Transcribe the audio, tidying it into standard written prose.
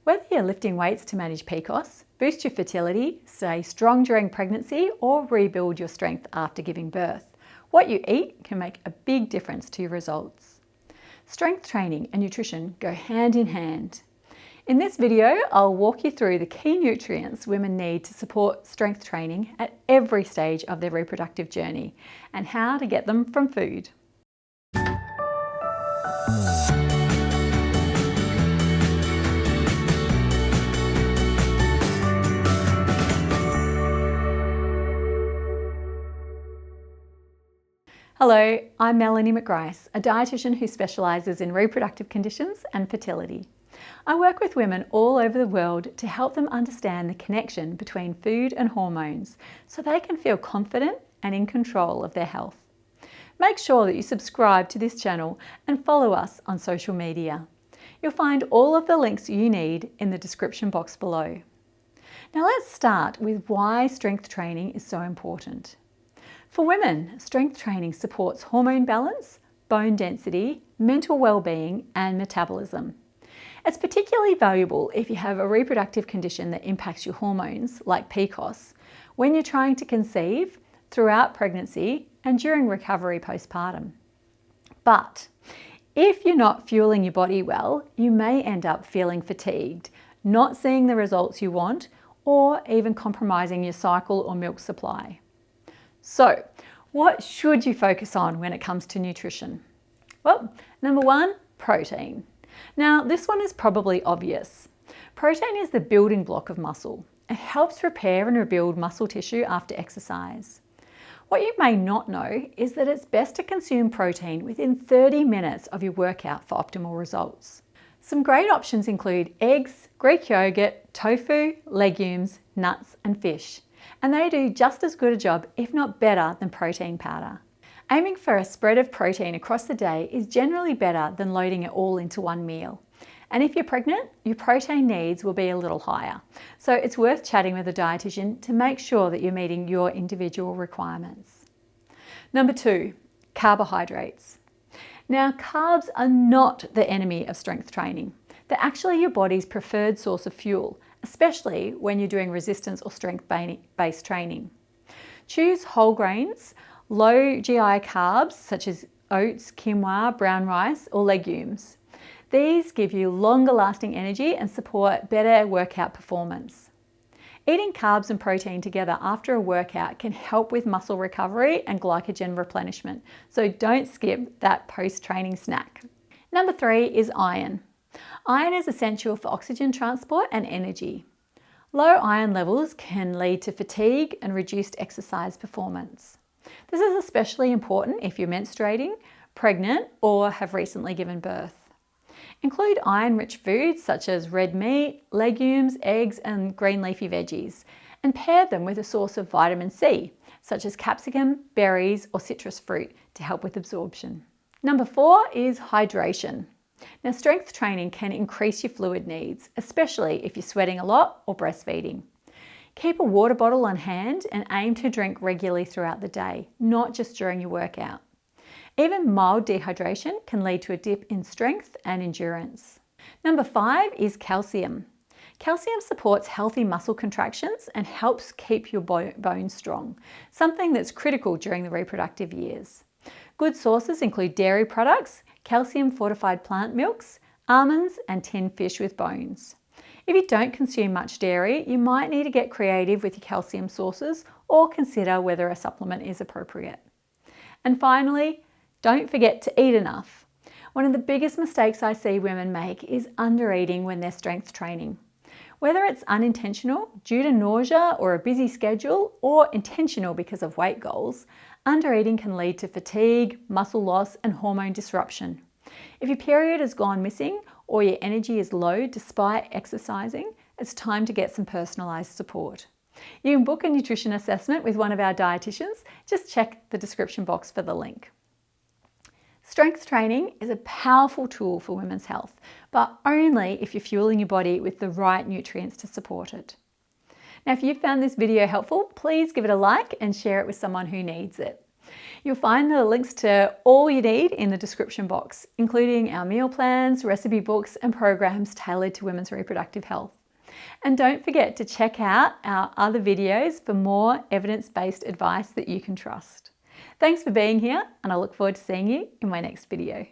Whether you're lifting weights to manage PCOS, boost your fertility, stay strong during pregnancy, or rebuild your strength after giving birth, what you eat can make a big difference to your results. Strength training and nutrition go hand in hand. In this video, I'll walk you through the key nutrients women need to support strength training at every stage of their reproductive journey and how to get them from food. Hello, I'm Melanie McGrice, a dietitian who specialises in reproductive conditions and fertility. I work with women all over the world to help them understand the connection between food and hormones so they can feel confident and in control of their health. Make sure that you subscribe to this channel and follow us on social media. You'll find all of the links you need in the description box below. Now let's start with why strength training is so important. For women, strength training supports hormone balance, bone density, mental well-being, and metabolism. It's particularly valuable if you have a reproductive condition that impacts your hormones, like PCOS, when you're trying to conceive, throughout pregnancy, and during recovery postpartum. But if you're not fueling your body well, you may end up feeling fatigued, not seeing the results you want, or even compromising your cycle or milk supply. So, what should you focus on when it comes to nutrition? Well, number one, protein. Now, this one is probably obvious. Protein is the building block of muscle. It helps repair and rebuild muscle tissue after exercise. What you may not know is that it's best to consume protein within 30 minutes of your workout for optimal results. Some great options include eggs, Greek yogurt, tofu, legumes, nuts, and fish. And they do just as good a job, if not better, than protein powder. Aiming for a spread of protein across the day is generally better than loading it all into one meal. And if you're pregnant, your protein needs will be a little higher. So it's worth chatting with a dietitian to make sure that you're meeting your individual requirements. Number two, carbohydrates. Now, carbs are not the enemy of strength training. They're actually your body's preferred source of fuel, especially when you're doing resistance or strength-based training. Choose whole grains, low GI carbs such as oats, quinoa, brown rice, or legumes. These give you longer lasting energy and support better workout performance. Eating carbs and protein together after a workout can help with muscle recovery and glycogen replenishment, so don't skip that post-training snack. Number three is iron. Iron is essential for oxygen transport and energy. Low iron levels can lead to fatigue and reduced exercise performance. This is especially important if you're menstruating, pregnant, or have recently given birth. Include iron-rich foods such as red meat, legumes, eggs, and green leafy veggies, and pair them with a source of vitamin C, such as capsicum, berries, or citrus fruit to help with absorption. Number four is hydration. Now, strength training can increase your fluid needs, especially if you're sweating a lot or breastfeeding. Keep a water bottle on hand and aim to drink regularly throughout the day, not just during your workout. Even mild dehydration can lead to a dip in strength and endurance. Number five is calcium. Calcium supports healthy muscle contractions and helps keep your bones strong, something that's critical during the reproductive years. Good sources include dairy products, calcium-fortified plant milks, almonds, and tinned fish with bones. If you don't consume much dairy, you might need to get creative with your calcium sources or consider whether a supplement is appropriate. And finally, don't forget to eat enough. One of the biggest mistakes I see women make is undereating when they're strength training. Whether it's unintentional due to nausea or a busy schedule, or intentional because of weight goals, undereating can lead to fatigue, muscle loss, and hormone disruption. If your period has gone missing or your energy is low despite exercising, it's time to get some personalised support. You can book a nutrition assessment with one of our dietitians. Just check the description box for the link. Strength training is a powerful tool for women's health, but only if you're fueling your body with the right nutrients to support it. Now, if you found this video helpful, please give it a like and share it with someone who needs it. You'll find the links to all you need in the description box, including our meal plans, recipe books, and programs tailored to women's reproductive health. And don't forget to check out our other videos for more evidence-based advice that you can trust. Thanks for being here, and I look forward to seeing you in my next video.